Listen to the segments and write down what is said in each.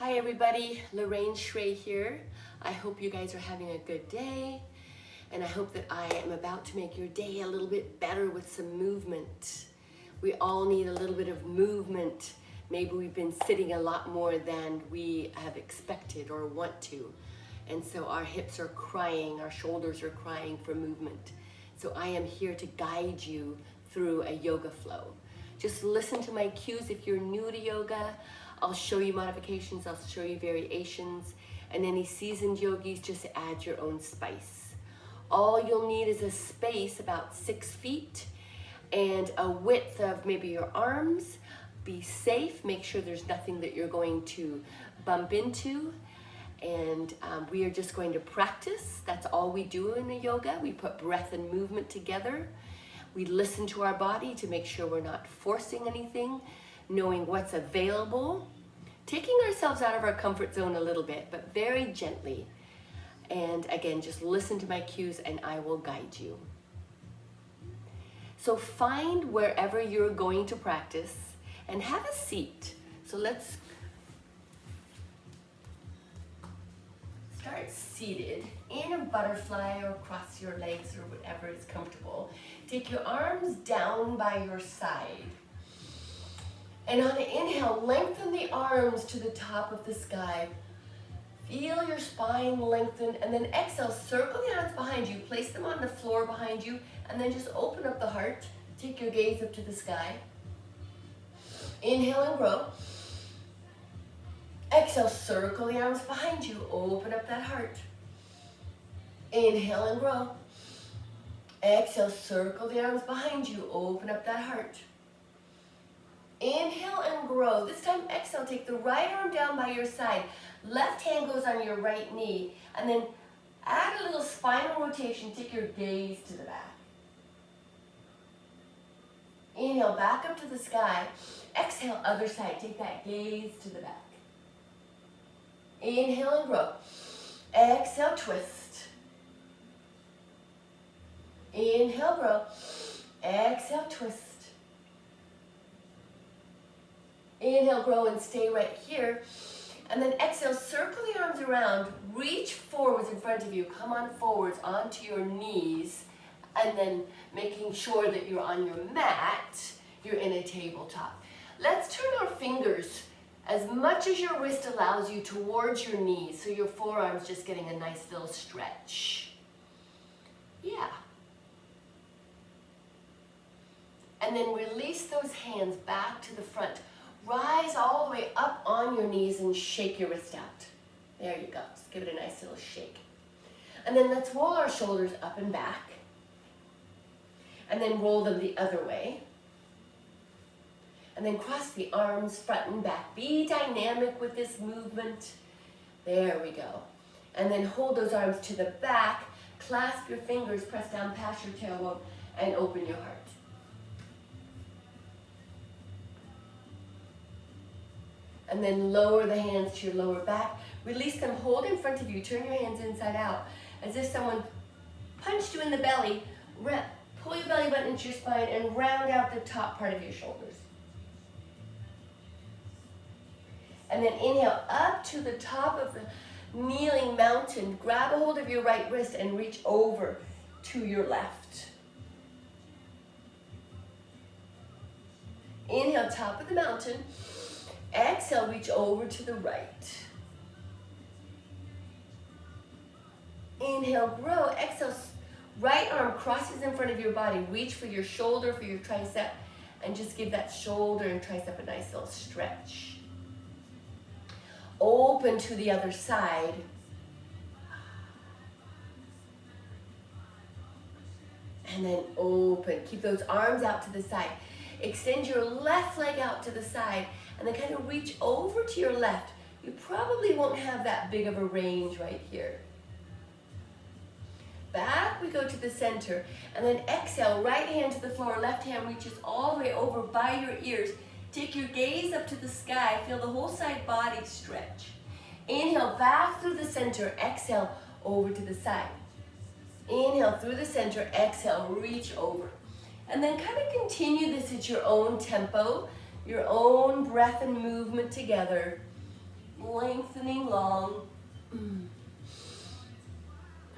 Hi everybody, Lorraine here. I hope you guys are having a good day, and I hope that I am about to make your day a little bit better with some movement. We all need a little bit of movement. Maybe we've been sitting a lot more than we have expected or want to, and so our hips are crying, our shoulders are crying for movement. So I am here to guide you through a yoga flow. Just listen to my cues if you're new to yoga. I'll show you modifications, I'll show you variations, and any seasoned yogis, just add your own spice. All you'll need is a space about 6 feet and a width of maybe your arms. Be safe, make sure there's nothing that you're going to bump into. And we are just going to practice. That's all we do in a yoga. We put breath and movement together. We listen to our body to make sure we're not forcing anything, knowing what's available, taking ourselves out of our comfort zone a little bit, but very gently. And again, just listen to my cues and I will guide you. So find wherever you're going to practice and have a seat. So let's start seated in a butterfly or cross your legs or whatever is comfortable. Take your arms down by your side. And on the inhale, lengthen the arms to the top of the sky. Feel your spine lengthen, and then exhale, circle the arms behind you, place them on the floor behind you, and then just open up the heart. Take your gaze up to the sky. Inhale and grow. Exhale, circle the arms behind you, open up that heart. Inhale and grow. Exhale, circle the arms behind you, open up that heart. Inhale and grow. This time, exhale, take the right arm down by your side. Left hand goes on your right knee. And then add a little spinal rotation. Take your gaze to the back. Inhale, back up to the sky. Exhale, other side. Take that gaze to the back. Inhale and grow. Exhale, twist. Inhale, grow. Exhale, twist. Inhale, grow, and stay right here. And then exhale, circle the arms around, reach forwards in front of you, come on forwards onto your knees, and then making sure that you're on your mat, you're in a tabletop. Let's turn our fingers as much as your wrist allows you towards your knees, so your forearm's just getting a nice little stretch. Yeah. And then release those hands back to the front. Rise all the way up on your knees and shake your wrist out. There you go. Just give it a nice little shake. And then let's roll our shoulders up and back. And then roll them the other way. And then cross the arms front and back. Be dynamic with this movement. There we go. And then hold those arms to the back. Clasp your fingers, press down past your tailbone, and open your heart. And then lower the hands to your lower back. Release them, hold in front of you. Turn your hands inside out. As if someone punched you in the belly. Pull your belly button into your spine and round out the top part of your shoulders. And then inhale up to the top of the kneeling mountain. Grab a hold of your right wrist and reach over to your left. Inhale, top of the mountain. Exhale, reach over to the right. Inhale, grow. Exhale, right arm crosses in front of your body. Reach for your shoulder, for your tricep, and just give that shoulder and tricep a nice little stretch. Open to the other side. And then open. Keep those arms out to the side. Extend your left leg out to the side. And then kind of reach over to your left. You probably won't have that big of a range right here. Back we go to the center. And then exhale, right hand to the floor, left hand reaches all the way over by your ears. Take your gaze up to the sky. Feel the whole side body stretch. Inhale, back through the center. Exhale, over to the side. Inhale through the center. Exhale, reach over. And then kind of continue this at your own tempo. Your own breath and movement together. lengthening long.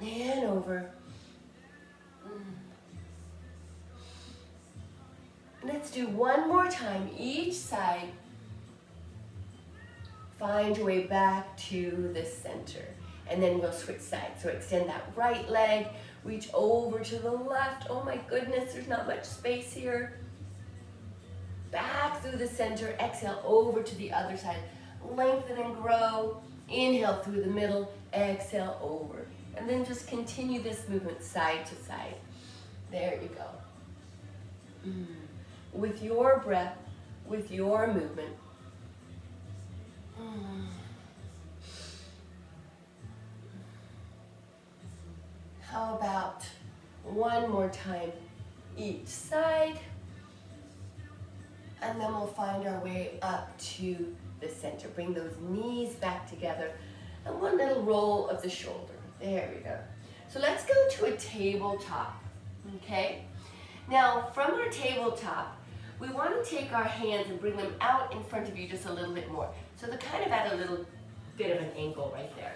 And over. Let's do one more time, each side. Find your way back to the center. And then we'll switch sides. So extend that right leg, reach over to the left. Oh my goodness, there's not much space here. Back through the center, exhale over to the other side. Lengthen and grow. Inhale through the middle, exhale over. And then just continue this movement side to side. There you go. With your breath, with your movement. How about one more time each side? And then we'll find our way up to the center. Bring those knees back together. And one little roll of the shoulder. There we go. So let's go to a tabletop, okay? Now, from our tabletop, we want to take our hands and bring them out in front of you just a little bit more. So they're kind of at a little bit of an angle right there.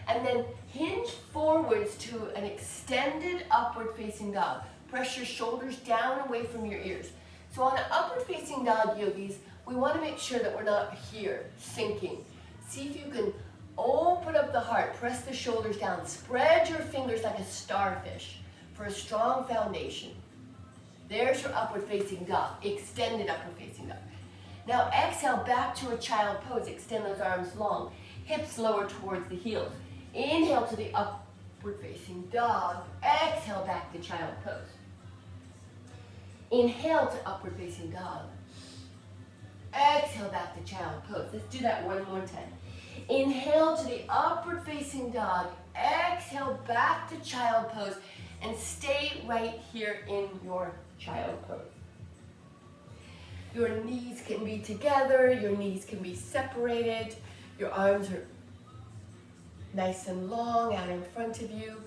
And then hinge forwards to an extended upward facing dog. Press your shoulders down away from your ears. So on an upward facing dog, yogis, we want to make sure that we're not here, sinking. See if you can open up the heart, press the shoulders down, spread your fingers like a starfish for a strong foundation. There's your upward facing dog, extended upward facing dog. Now exhale back to a child pose, extend those arms long, hips lower towards the heels. Inhale to the upward facing dog, exhale back to child pose. Inhale to upward facing dog, exhale back to child pose. Let's do that one more time. Inhale to the upward facing dog, exhale back to child pose, and stay right here in your child pose. Your knees can be together, your knees can be separated, your arms are nice and long out in front of you,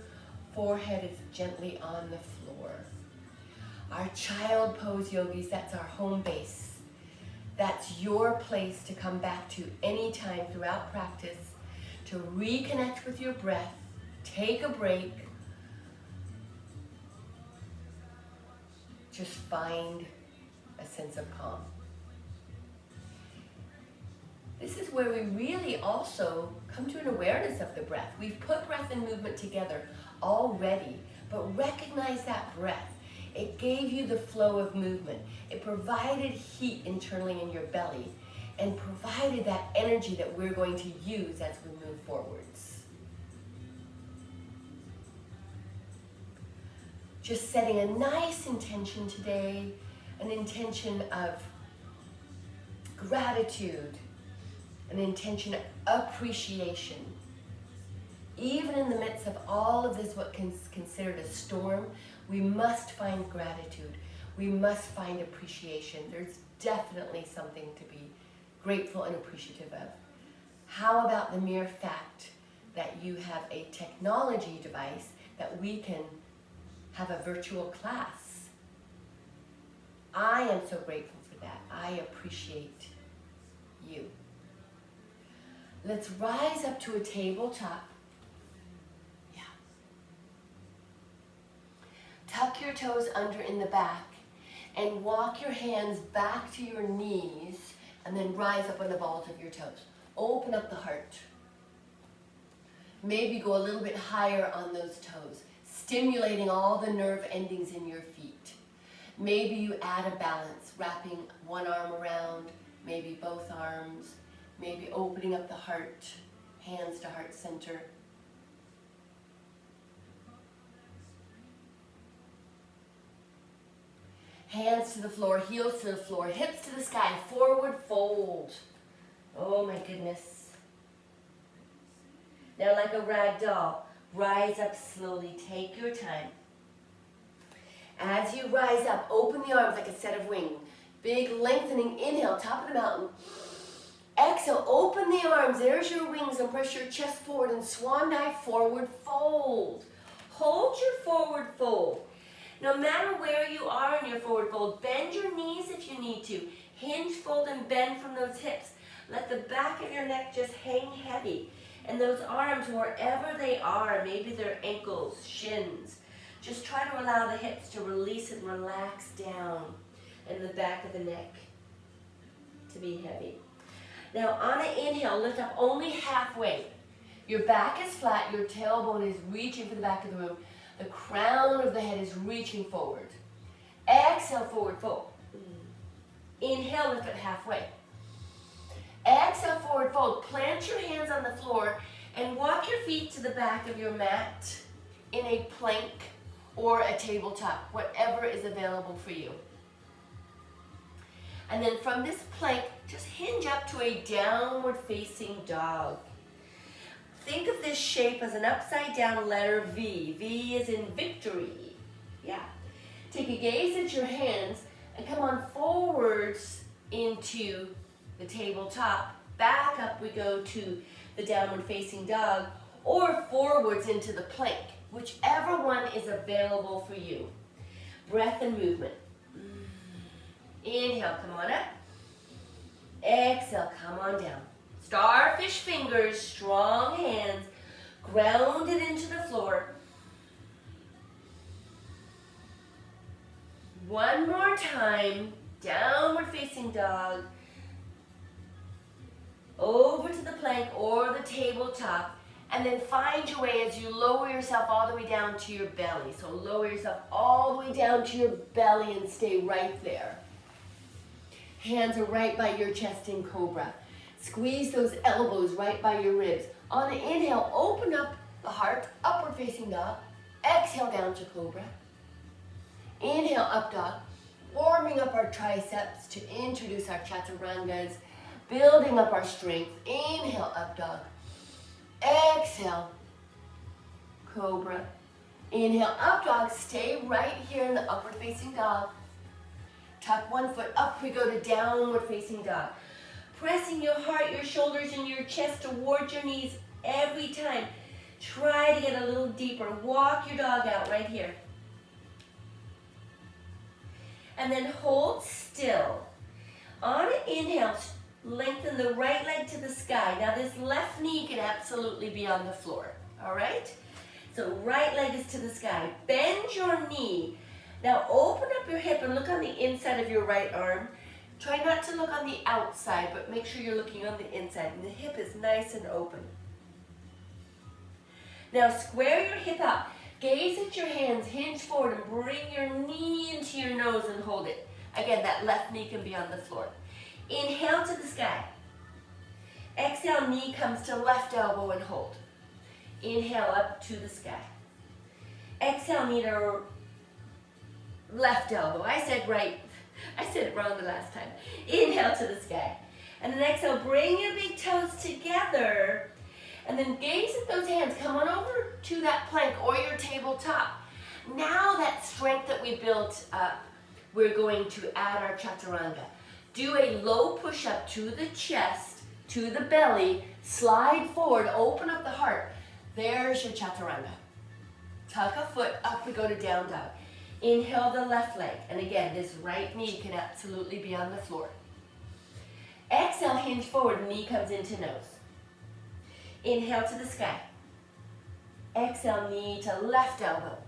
forehead is gently on the floor. Our child pose, yogis, that's our home base. That's your place to come back to anytime throughout practice, to reconnect with your breath, take a break, just find a sense of calm. This is where we really also come to an awareness of the breath. We've put breath and movement together already, but recognize that breath. It gave you the flow of movement. It provided heat internally in your belly and provided that energy that we're going to use as we move forwards. Just setting a nice intention today, an intention of gratitude, an intention of appreciation. Even in the midst of all of this, what is considered a storm, we must find gratitude. We must find appreciation. There's definitely something to be grateful and appreciative of. How about the mere fact that you have a technology device that we can have a virtual class? I am so grateful for that. I appreciate you. Let's rise up to a tabletop. Tuck your toes under in the back and walk your hands back to your knees and then rise up on the balls of your toes. Open up the heart. Maybe go a little bit higher on those toes, stimulating all the nerve endings in your feet. Maybe you add a balance, wrapping one arm around, maybe both arms, maybe opening up the heart, hands to heart center. Hands to the floor, heels to the floor, hips to the sky, forward fold. Oh my goodness. Now like a rag doll, rise up slowly, take your time. As you rise up, open the arms like a set of wings. Big lengthening inhale, top of the mountain. Exhale, open the arms, there's your wings, and press your chest forward and swan dive, forward fold. Hold your forward fold. No matter where you are in your forward fold, bend your knees if you need to. Hinge, fold, and bend from those hips. Let the back of your neck just hang heavy. And those arms, wherever they are, maybe they're ankles, shins, just try to allow the hips to release and relax down and the back of the neck to be heavy. Now on an inhale, lift up only halfway. Your back is flat, your tailbone is reaching for the back of the room. The crown of the head is reaching forward. Exhale, forward fold. Inhale, lift up halfway. Exhale, forward fold. Plant your hands on the floor and walk your feet to the back of your mat in a plank or a tabletop, whatever is available for you. And then from this plank, just hinge up to a downward facing dog. Think of this shape as an upside down letter V. V is in victory. Yeah. Take a gaze at your hands and come on forwards into the tabletop. Back up we go to the downward facing dog, or forwards into the plank, whichever one is available for you. Breath and movement. Inhale, come on up. Exhale, come on down. Starfish fingers, strong hands, grounded into the floor. One more time, downward facing dog, over to the plank or the tabletop, and then find your way as you lower yourself all the way down to your belly. So lower yourself all the way down to your belly and stay right there. Hands are right by your chest in cobra. Squeeze those elbows right by your ribs. On an inhale, open up the heart, upward facing dog. Exhale down to cobra. Inhale, up dog. Warming up our triceps to introduce our chaturangas. Building up our strength. Inhale, up dog. Exhale, cobra. Inhale, up dog. Stay right here in the upward facing dog. Tuck one foot up, we go to downward facing dog. Pressing your heart, your shoulders, and your chest towards your knees every time. Try to get a little deeper. Walk your dog out right here. And then hold still. On an inhale, lengthen the right leg to the sky. Now this left knee can absolutely be on the floor, all right? So right leg is to the sky. Bend your knee. Now open up your hip and look on the inside of your right arm. Try not to look on the outside, but make sure you're looking on the inside. And the hip is nice and open. Now square your hip out. Gaze at your hands, hinge forward, and bring your knee into your nose and hold it. Again, that left knee can be on the floor. Inhale to the sky. Exhale, knee comes to left elbow and hold. Inhale up to the sky. Exhale, knee to left elbow. I said right. I said it wrong the last time. Inhale to the sky. And then exhale, bring your big toes together. And then gaze at those hands. Come on over to that plank or your tabletop. Now that strength that we built up, we're going to add our chaturanga. Do a low push-up to the chest, to the belly. Slide forward, open up the heart. There's your chaturanga. Tuck a foot, up we go to down dog. Inhale the left leg. And again, this right knee can absolutely be on the floor. Exhale, hinge forward, knee comes into nose. Inhale to the sky. Exhale, knee to left elbow.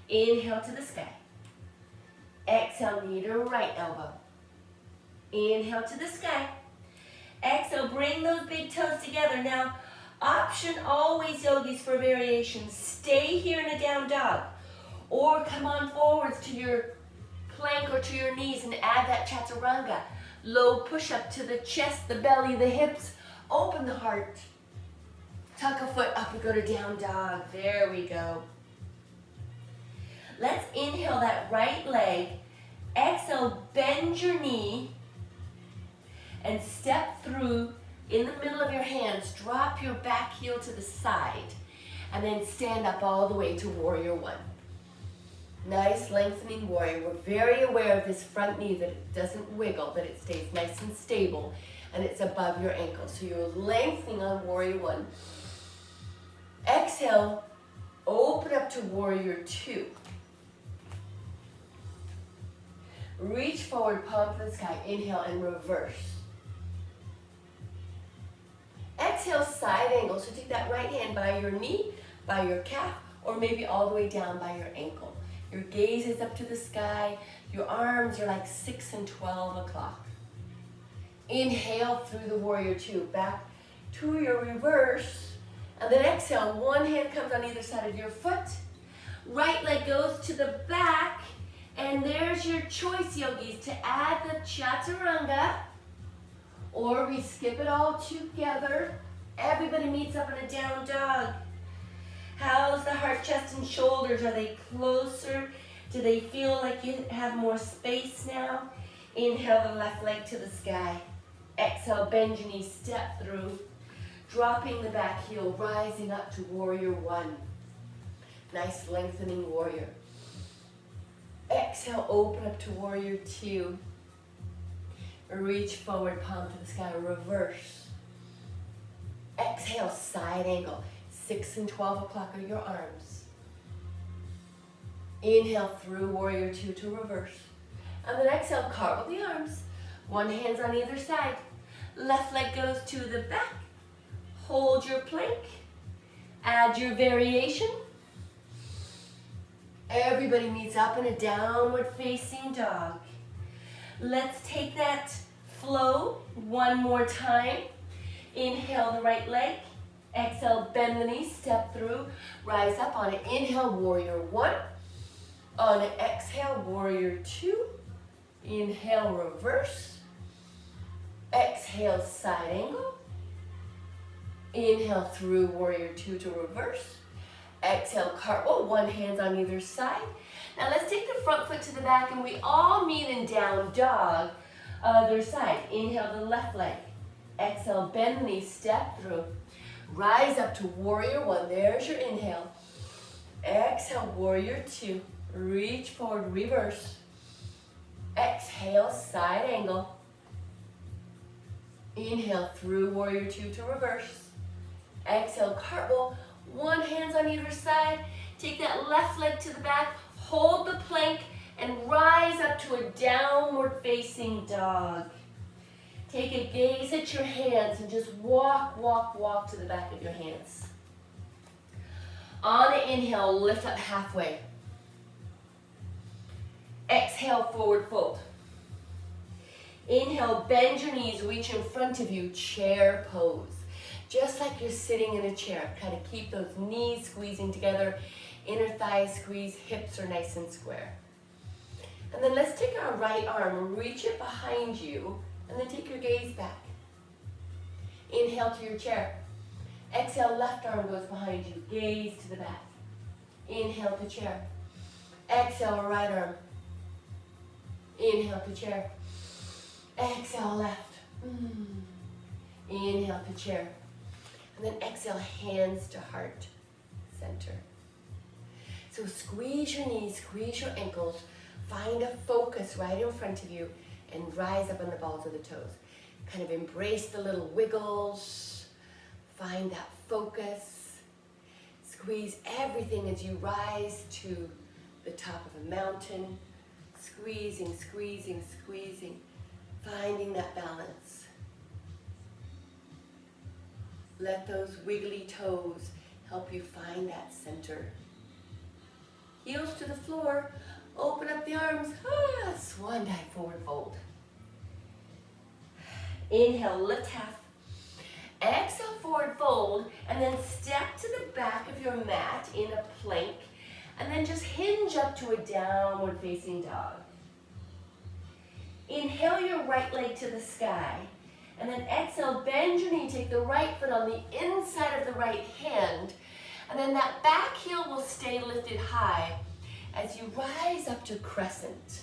Inhale to the sky. Exhale, knee to right elbow. Inhale to the sky. Exhale, bring those big toes together. Now, option always, yogis, for variations. Stay here in a down dog. Or come on forwards to your plank or to your knees and add that chaturanga. Low push-up to the chest, the belly, the hips. Open the heart. Tuck a foot up and go to down dog. There we go. Let's inhale that right leg. Exhale, bend your knee. And step through in the middle of your hands. Drop your back heel to the side. And then stand up all the way to warrior one. Nice lengthening warrior. We're very aware of this front knee, that it doesn't wiggle, that it stays nice and stable, and it's above your ankle. So you're lengthening on warrior one. Exhale, open up to warrior two. Reach forward, palm to the sky. Inhale and reverse. Exhale, side angle. So take that right hand by your knee, by your calf, or maybe all the way down by your ankle. Your gaze is up to the sky. Your arms are like 6 and 12 o'clock. Inhale through the warrior two. Back to your reverse. And then exhale. One hand comes on either side of your foot. Right leg goes to the back. And there's your choice, yogis, to add the chaturanga. Or we skip it all together. Everybody meets up in a down dog. How's the heart, chest, and shoulders? Are they closer? Do they feel like you have more space now? Inhale the left leg to the sky. Exhale, bend your knees, step through. Dropping the back heel, rising up to warrior one. Nice lengthening warrior. Exhale, open up to warrior two. Reach forward, palm to the sky, reverse. Exhale, side angle. 6 and 12 o'clock are your arms. Inhale through warrior two to reverse. And then exhale, cartwheel the arms. One hand's on either side. Left leg goes to the back. Hold your plank. Add your variation. Everybody meets up in a downward facing dog. Let's take that flow one more time. Inhale the right leg. Exhale, bend the knees, step through, rise up on it. Inhale, warrior one. On it, exhale, warrior two. Inhale, reverse. Exhale, side angle. Inhale through warrior two to reverse. Exhale, cartwheel, one hand on either side. Now let's take the front foot to the back and we all meet in down dog. Other side. Inhale the left leg. Exhale, bend the knee, step through. Rise up to warrior one. There's your inhale. Exhale, warrior two. Reach forward, reverse. Exhale, side angle. Inhale through warrior two to reverse. Exhale, cartwheel. One hand's on either side. Take that left leg to the back. Hold the plank and rise up to a downward facing dog. Take a gaze at your hands and just walk, walk, walk to the back of your hands. On the inhale, lift up halfway. Exhale, forward fold. Inhale, bend your knees, reach in front of you, chair pose. Just like you're sitting in a chair. Kind of keep those knees squeezing together, inner thighs squeeze, hips are nice and square. And then let's take our right arm, reach it behind you, and then take your gaze back. Inhale to your chair. Exhale, left arm goes behind you, gaze to the back. Inhale to chair. Exhale, right arm. Inhale to chair. Exhale, left. Inhale to chair. And then exhale, hands to heart center. So squeeze your knees, squeeze your ankles, find a focus right in front of you, and rise up on the balls of the toes. Kind of embrace the little wiggles, find that focus. Squeeze everything as you rise to the top of a mountain. Squeezing, squeezing, squeezing, finding that balance. Let those wiggly toes help you find that center. Heels to the floor, open up the arms, swan dive, forward fold. Inhale, lift half. Exhale, forward fold, and then step to the back of your mat in a plank, and then just hinge up to a downward facing dog. Inhale your right leg to the sky, and then exhale, bend your knee, take the right foot on the inside of the right hand, and then that back heel will stay lifted high as you rise up to crescent.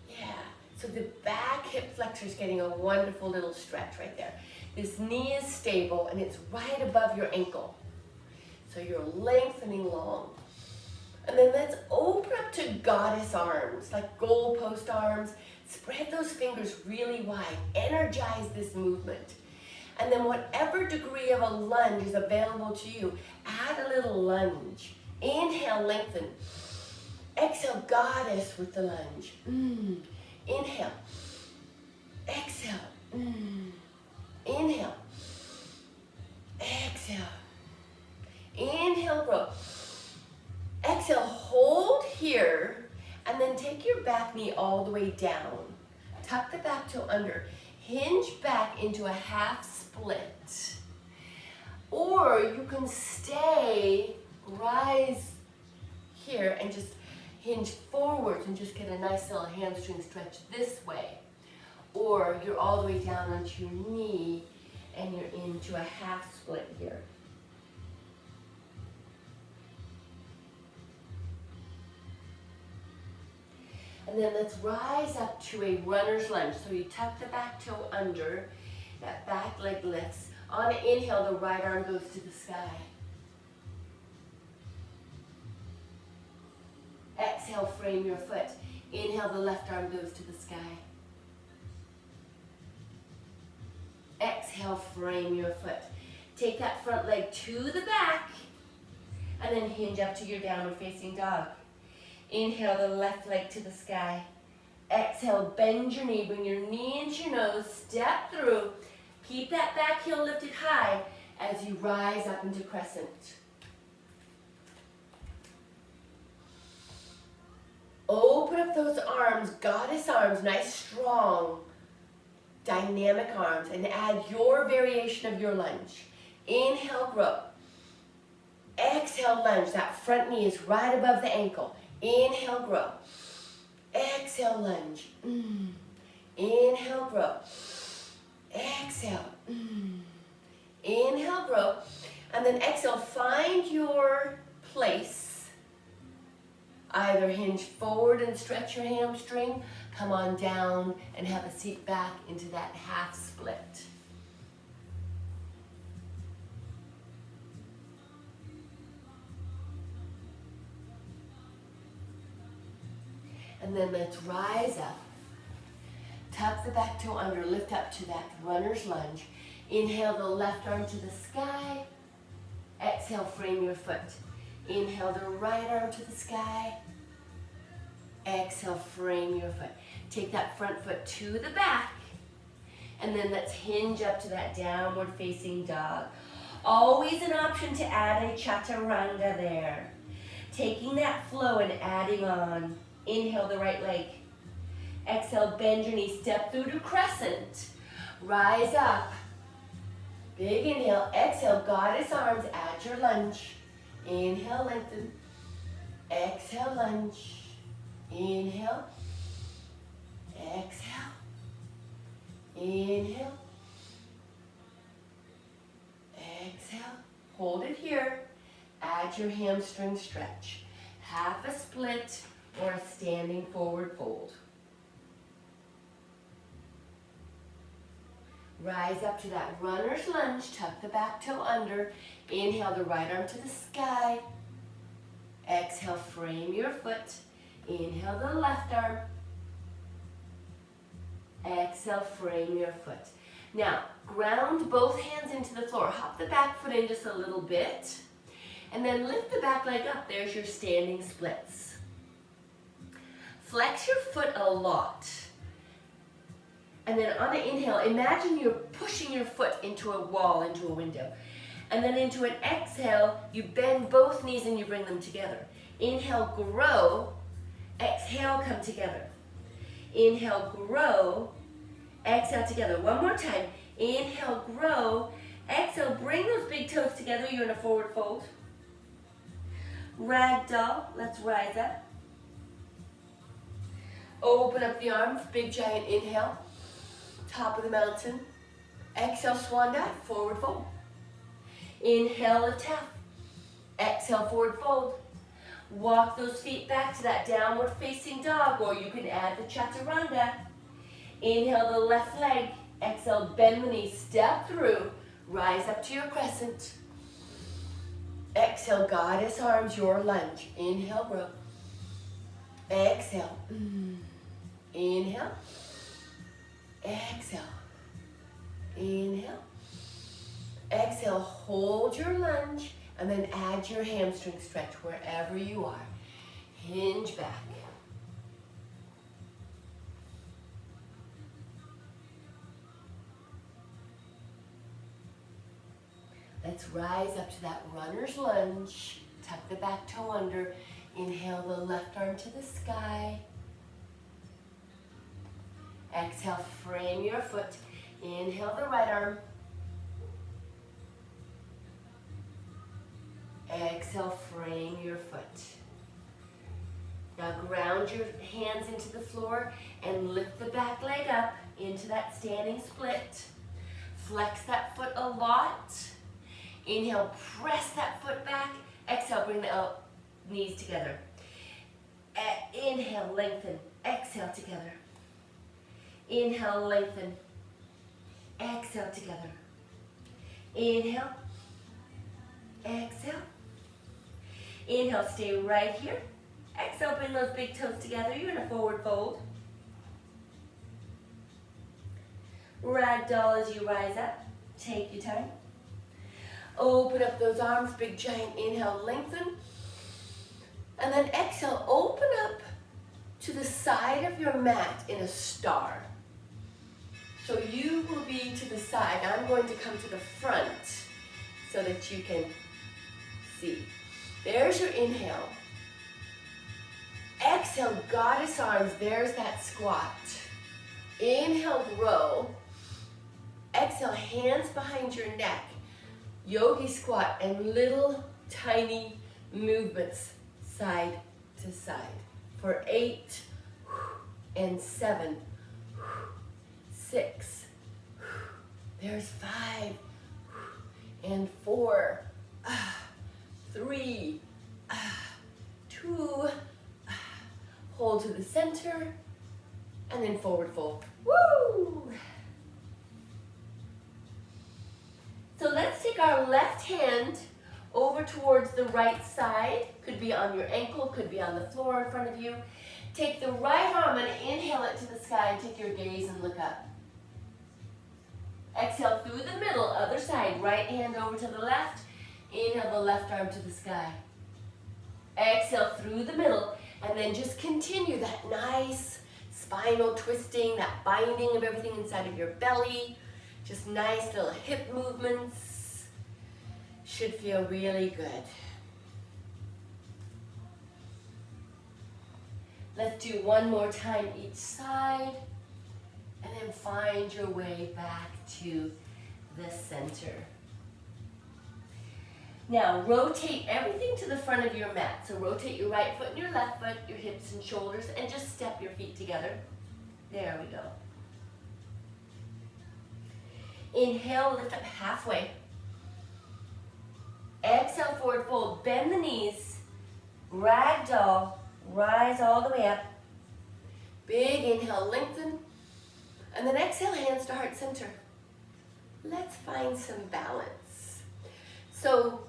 Yeah, so the back hip flexor is getting a wonderful little stretch right there. This knee is stable and it's right above your ankle. So you're lengthening long. And then let's open up to goddess arms, like goalpost arms. Spread those fingers really wide. Energize this movement. And then whatever degree of a lunge is available to you, add a little lunge. Inhale, lengthen. Exhale, goddess with the lunge. Inhale. Exhale. Inhale. way down. Tuck the back toe under. Hinge back into a half split. Or you can stay, rise here and just hinge forwards and just get a nice little hamstring stretch this way. Or you're all the way down onto your knee and you're into a half split here. And then let's rise up to a runner's lunge. So you tuck the back toe under, that back leg lifts. On an inhale, the right arm goes to the sky. Exhale, frame your foot. Inhale, the left arm goes to the sky. Exhale, frame your foot. Take that front leg to the back and then hinge up to your downward facing dog. Inhale the left leg to the sky. Exhale, bend your knee, bring your knee into your nose, step through. Keep that back heel lifted high as you rise up into crescent. Open up those arms, goddess arms, nice, strong, dynamic arms, and add your variation of your lunge. Inhale, grow. Exhale, lunge. That front knee is right above the ankle. Inhale, grow. Exhale, lunge. Inhale, grow. Exhale. Inhale, grow. And then exhale, find your place. Either hinge forward and stretch your hamstring, come on down and have a seat back into that half split. And then let's rise up. Tuck the back toe under, lift up to that runner's lunge. Inhale the left arm to the sky. Exhale, frame your foot. Inhale the right arm to the sky. Exhale, frame your foot. Take that front foot to the back. And then let's hinge up to that downward facing dog. Always an option to add a chaturanga there. Taking that flow and adding on. Inhale the right leg. Exhale, bend your knee, step through to crescent. Rise up. Big inhale. Exhale, goddess arms, add your lunge. Inhale, lengthen. Exhale, lunge. Inhale. Exhale. Inhale. Exhale. Hold it here. Add your hamstring stretch. Half a split or a standing forward fold. Rise up to that runner's lunge. Tuck the back toe under. Inhale the right arm to the sky. Exhale, frame your foot. Inhale the left arm. Exhale, frame your foot. Now, ground both hands into the floor. Hop the back foot in just a little bit. And then lift the back leg up. There's your standing splits. Flex your foot a lot. And then on an inhale, imagine you're pushing your foot into a wall, into a window. And then into an exhale, you bend both knees and you bring them together. Inhale, grow. Exhale, come together. Inhale, grow. Exhale, together. One more time. Inhale, grow. Exhale, bring those big toes together. You're in a forward fold. Ragdoll. Let's rise up. Open up the arms. Big giant inhale. Top of the mountain. Exhale, swan dive. Forward fold. Inhale, lift half. Exhale, forward fold. Walk those feet back to that downward facing dog, or you can add the chaturanga. Inhale the left leg. Exhale, bend the knee, step through. Rise up to your crescent. Exhale, goddess arms, your lunge. Inhale, grow. Exhale. Inhale. Exhale. Inhale. Exhale, hold your lunge. And then add your hamstring stretch wherever you are. Hinge back. Let's rise up to that runner's lunge. Tuck the back toe under. Inhale the left arm to the sky. Exhale, frame your foot. Inhale the right arm. Exhale, frame your foot. Now ground your hands into the floor and lift the back leg up into that standing split. Flex that foot a lot. Inhale, press that foot back. Exhale, bring the knees together. Inhale, lengthen. Exhale, together. Inhale, lengthen. Exhale, together. Inhale. Exhale. Inhale, stay right here. Exhale, bring those big toes together. You're in a forward fold. Ragdoll as you rise up. Take your time. Open up those arms, big giant inhale, lengthen. And then exhale, open up to the side of your mat in a star. So you will be to the side. I'm going to come to the front so that you can see. There's your inhale. Exhale, goddess arms. There's that squat. Inhale, grow. Exhale, hands behind your neck. Yogi squat and little tiny movements side to side for 8 and 7, 6, there's 5 and 4, 3, 2, hold to the center, and then forward fold. Woo! So let's take our left hand over towards the right side. Could be on your ankle, could be on the floor in front of you. Take the right arm and inhale it to the sky and take your gaze and look up. Exhale through the middle, other side. Right hand over to the left. Inhale the left arm to the sky. Exhale through the middle and then just continue that nice spinal twisting, that binding of everything inside of your belly. Just nice little hip movements. Should feel really good. Let's do one more time each side. And then find your way back to the center. Now rotate everything to the front of your mat. So rotate your right foot and your left foot, your hips and shoulders, and just step your feet together. There we go. Inhale, lift up halfway. Exhale, forward fold. Bend the knees. Ragdoll. Rise all the way up. Big inhale, lengthen. And then exhale, hands to heart center. Let's find some balance. So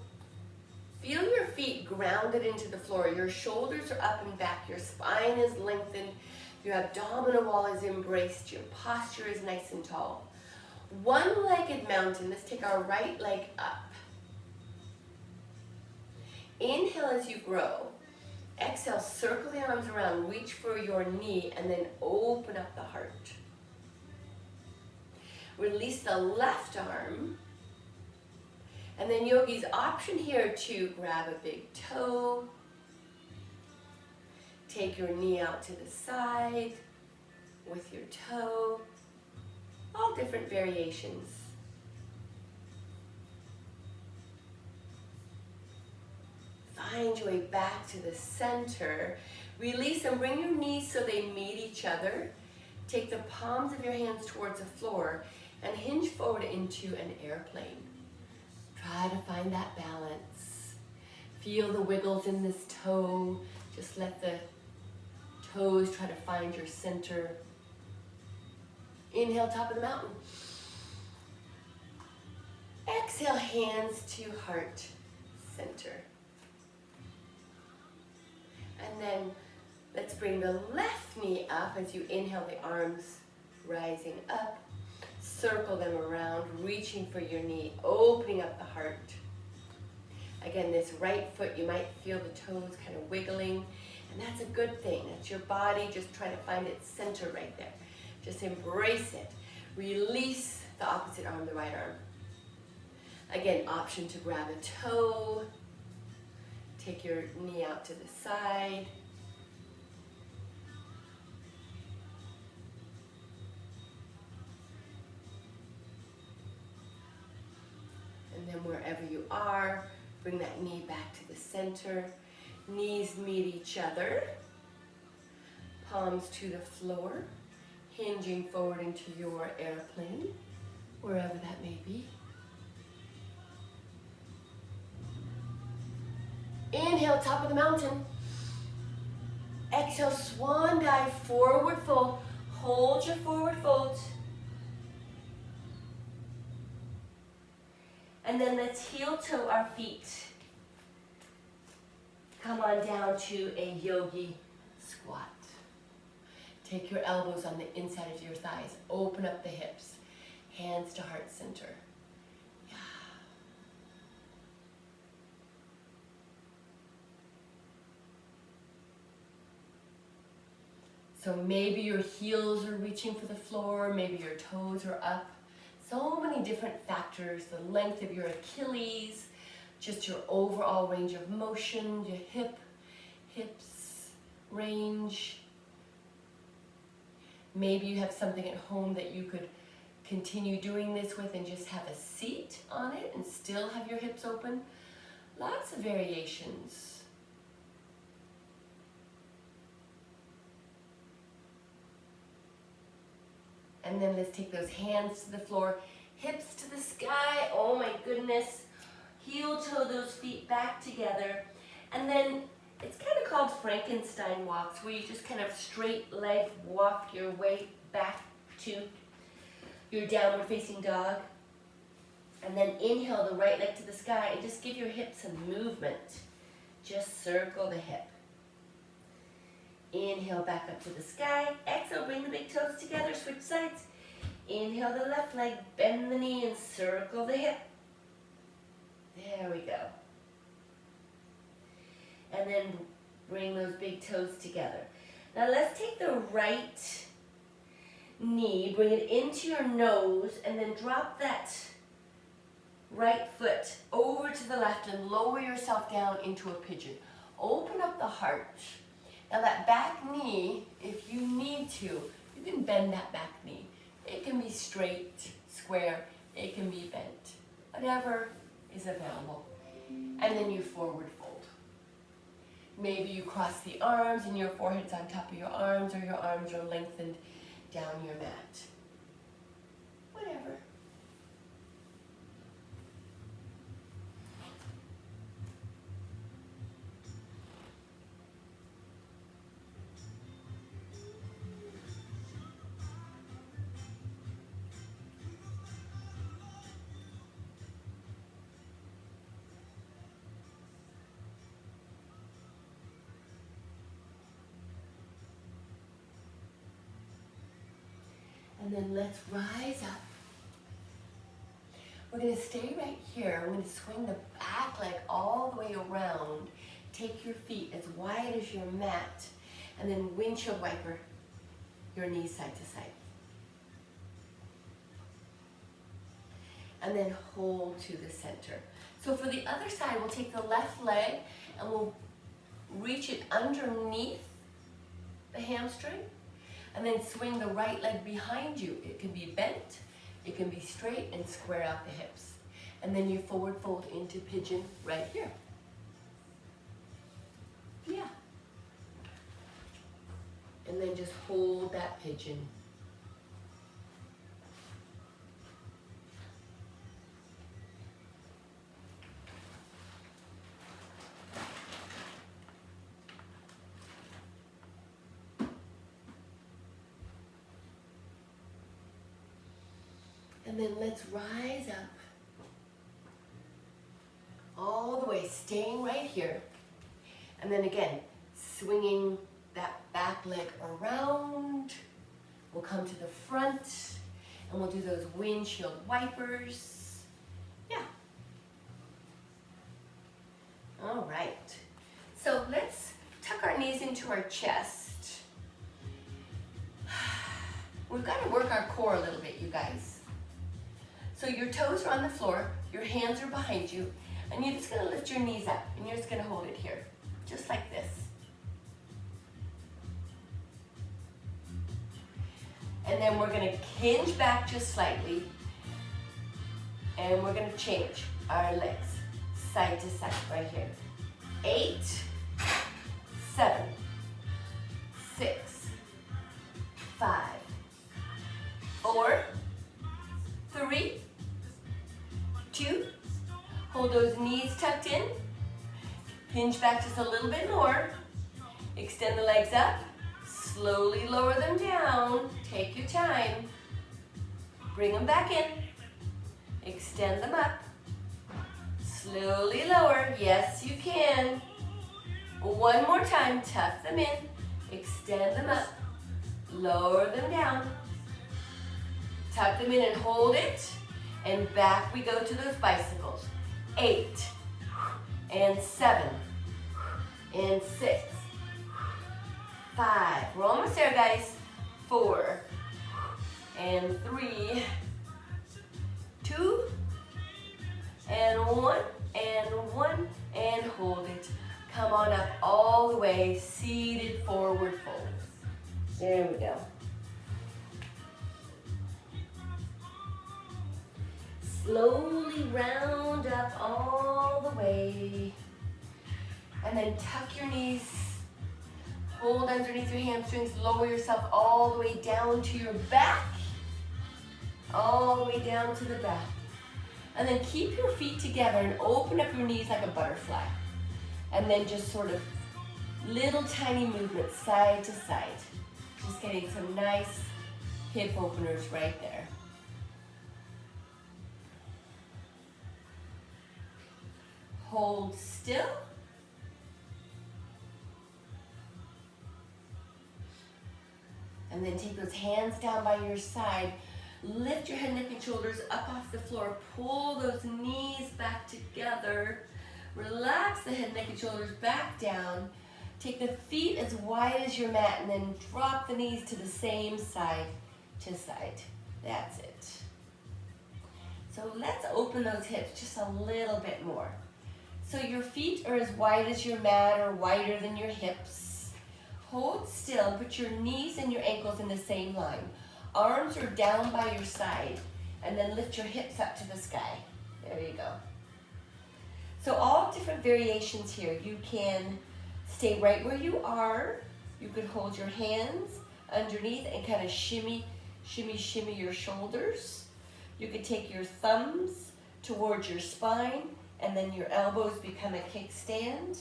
feel your feet grounded into the floor. Your shoulders are up and back. Your spine is lengthened. Your abdominal wall is embraced. Your posture is nice and tall. One-legged mountain. Let's take our right leg up. Inhale as you grow. Exhale, circle the arms around, reach for your knee, and then open up the heart. Release the left arm. And then yogi's option here to grab a big toe. Take your knee out to the side with your toe. All different variations. Find your way back to the center. Release and bring your knees so they meet each other. Take the palms of your hands towards the floor and hinge forward into an airplane. Try to find that balance. Feel the wiggles in this toe. Just let the toes try to find your center. Inhale, top of the mountain. Exhale, hands to heart center. And then let's bring the left knee up as you inhale, the arms rising up. Circle them around, reaching for your knee, opening up the heart. Again, this right foot, you might feel the toes kind of wiggling, and that's a good thing. That's your body just trying to find its center right there. Just embrace it. Release the opposite arm, the right arm. Again, option to grab a toe. Take your knee out to the side. wherever you are. Bring that knee back to the center. Knees meet each other. Palms to the floor. Hinging forward into your airplane, wherever that may be. Inhale, top of the mountain. Exhale, swan dive, forward fold. Hold your forward fold. And then let's heel toe our feet. Come on down to a yogi squat. Take your elbows on the inside of your thighs. Open up the hips. Hands to heart center. Yeah. So maybe your heels are reaching for the floor. Maybe your toes are up. So many different factors. The length of your Achilles. Just your overall range of motion. Your hips, range. Maybe you have something at home that you could continue doing this with and just have a seat on it and still have your hips open. Lots of variations. And then let's take those hands to the floor, hips to the sky. Oh my goodness. Heel toe those feet back together. And then it's kind of called Frankenstein walks, where you just kind of straight leg walk your way back to your downward facing dog. And then inhale the right leg to the sky and just give your hips some movement. Just circle the hip. Inhale back up to the sky. Exhale, bring the big toes together, switch sides. Inhale the left leg, bend the knee and circle the hip. There we go. And then bring those big toes together. Now let's take the right knee, bring it into your nose, and then drop that right foot over to the left and lower yourself down into a pigeon. Open up the heart. Now that back knee, if you need to, you can bend that back knee. It can be straight, square, it can be bent, whatever is available. And then you forward fold. Maybe you cross the arms and your forehead's on top of your arms, or your arms are lengthened down your mat. Whatever. And then let's rise up. We're going to stay right here. I'm going to swing the back leg all the way around. Take your feet as wide as your mat. And then windshield wiper your knees side to side. And then hold to the center. So for the other side, we'll take the left leg and we'll reach it underneath the hamstring. And then swing the right leg behind you. It can be bent, it can be straight, and square out the hips. And then you forward fold into pigeon right here. Yeah. And then just hold that pigeon. And then let's rise up all the way, staying right here. And then again, swinging that back leg around. We'll come to the front and we'll do those windshield wipers. Yeah. All right. So let's tuck our knees into our chest. We've got to work our core a little bit, you guys. So your toes are on the floor, your hands are behind you, and you're just going to lift your knees up, and you're just going to hold it here, just like this. And then we're going to hinge back just slightly. And we're gonna change our legs side to side right here. 8, 7, 6, 5, 4, 3, 2, hold those knees tucked in, hinge back just a little bit more, extend the legs up, slowly lower them down, take your time, bring them back in, extend them up, slowly lower, yes you can, one more time, tuck them in, extend them up, lower them down, tuck them in and hold it, and back we go to those bicycles. 8, and 7, and 6, 5, we're almost there guys, 4, and 3, 2, and 1, and hold it. Come on up all the way, seated forward fold. There we go. Slowly round up all the way. And then tuck your knees. Hold underneath your hamstrings. Lower yourself all the way down to your back. All the way down to the back. And then keep your feet together and open up your knees like a butterfly. And then just sort of little tiny movements side to side. Just getting some nice hip openers right there. Hold still. And then take those hands down by your side. Lift your head, neck, and shoulders up off the floor. Pull those knees back together. Relax the head, neck, and shoulders back down. Take the feet as wide as your mat and then drop the knees to the same side to side. That's it. So let's open those hips just a little bit more. So your feet are as wide as your mat or wider than your hips. Hold still and put your knees and your ankles in the same line. Arms are down by your side and then lift your hips up to the sky. There you go. So all different variations here. You can stay right where you are. You could hold your hands underneath and kind of shimmy your shoulders. You could take your thumbs towards your spine and then your elbows become a kickstand.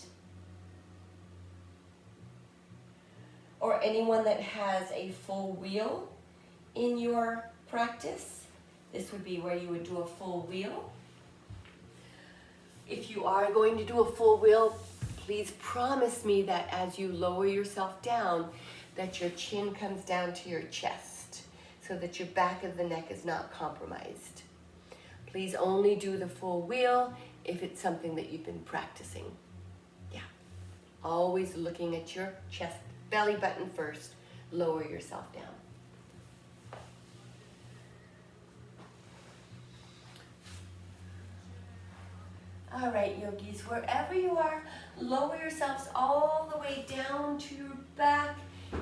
Or anyone that has a full wheel in your practice, this would be where you would do a full wheel. If you are going to do a full wheel, please promise me that as you lower yourself down, that your chin comes down to your chest so that your back of the neck is not compromised. Please only do the full wheel if it's something that you've been practicing. Yeah, always looking at your chest, belly button first, lower yourself down. All right, yogis, wherever you are, lower yourselves all the way down to your back.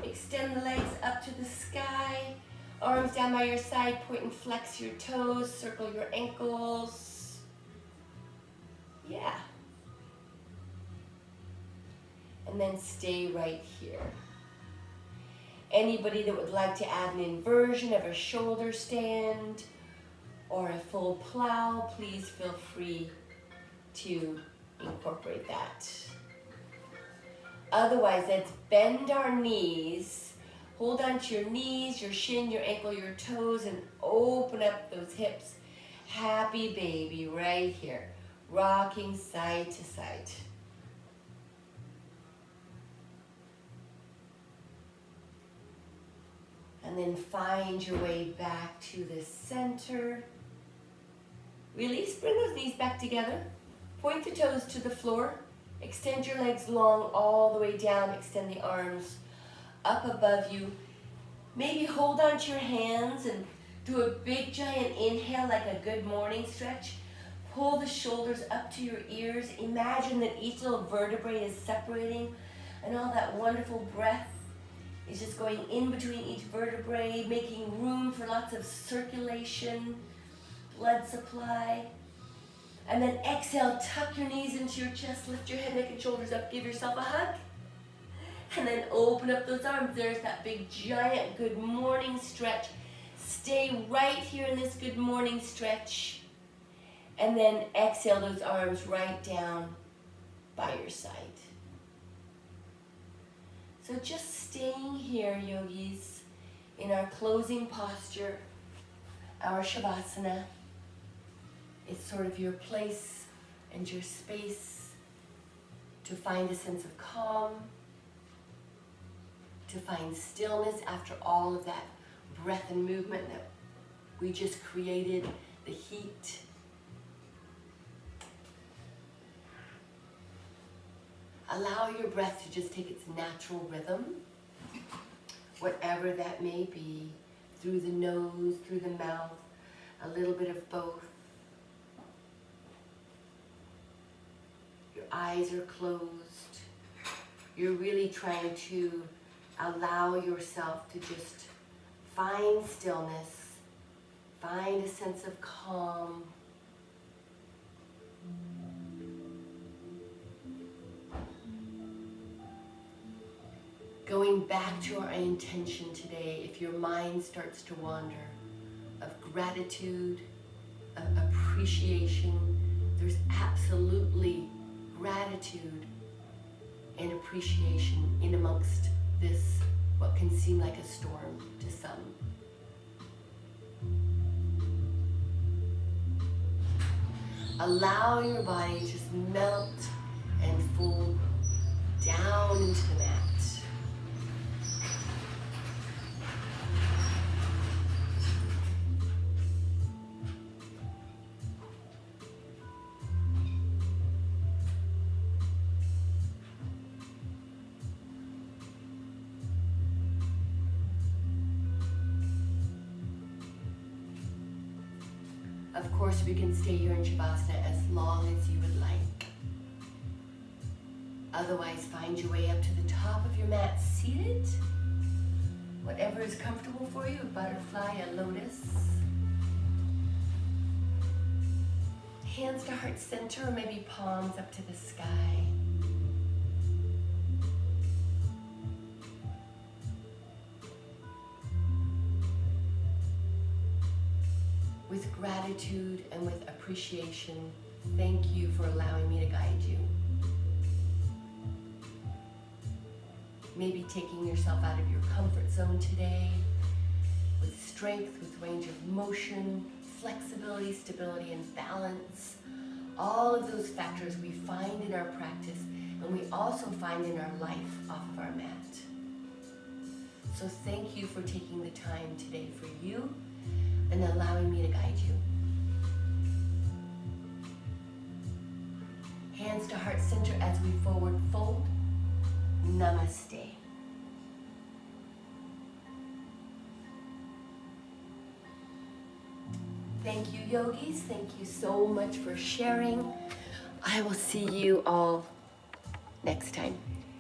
Extend the legs up to the sky. Arms down by your side, point and flex your toes, circle your ankles. Yeah. And then stay right here. Anybody that would like to add an inversion of a shoulder stand or a full plow, please feel free to incorporate that. Otherwise, let's bend our knees. Hold on to your knees, your shin, your ankle, your toes, and open up those hips. Happy baby right here. Rocking side to side. And then find your way back to the center. Release, bring those knees back together. Point the toes to the floor. Extend your legs long all the way down. Extend the arms up above you. Maybe hold on to your hands and do a big giant inhale like a good morning stretch. Pull the shoulders up to your ears. Imagine that each little vertebrae is separating and all that wonderful breath is just going in between each vertebrae, making room for lots of circulation blood supply. And then exhale, tuck your knees into your chest, lift your head, neck, and shoulders up, give yourself a hug. And then open up those arms. There's that big, giant good morning stretch. Stay right here in this good morning stretch. And then exhale those arms right down by your side. So just staying here, yogis, in our closing posture, our Shavasana. It's sort of your place and your space to find a sense of calm, to find stillness after all of that breath and movement that we just created, the heat. Allow your breath to just take its natural rhythm, whatever that may be, through the nose, through the mouth, a little bit of both. Your eyes are closed. You're really trying to allow yourself to just find stillness, find a sense of calm. Going back to our intention today, if your mind starts to wander, of gratitude, of appreciation, there's absolutely gratitude and appreciation in amongst this, what can seem like a storm to some. Allow your body to just melt and fold down into the mat. Of course, we can stay here in Shavasana as long as you would like. Otherwise, find your way up to the top of your mat seated. Whatever is comfortable for you, a butterfly, a lotus. Hands to heart center, or maybe palms up to the sky. With gratitude and with appreciation, thank you for allowing me to guide you. Maybe taking yourself out of your comfort zone today, with strength, with range of motion, flexibility, stability, and balance. All of those factors we find in our practice, and we also find in our life off of our mat. So thank you for taking the time today for you, and allowing me to guide you. Hands to heart center as we forward fold. Namaste. Thank you, yogis. Thank you so much for sharing. I will see you all next time.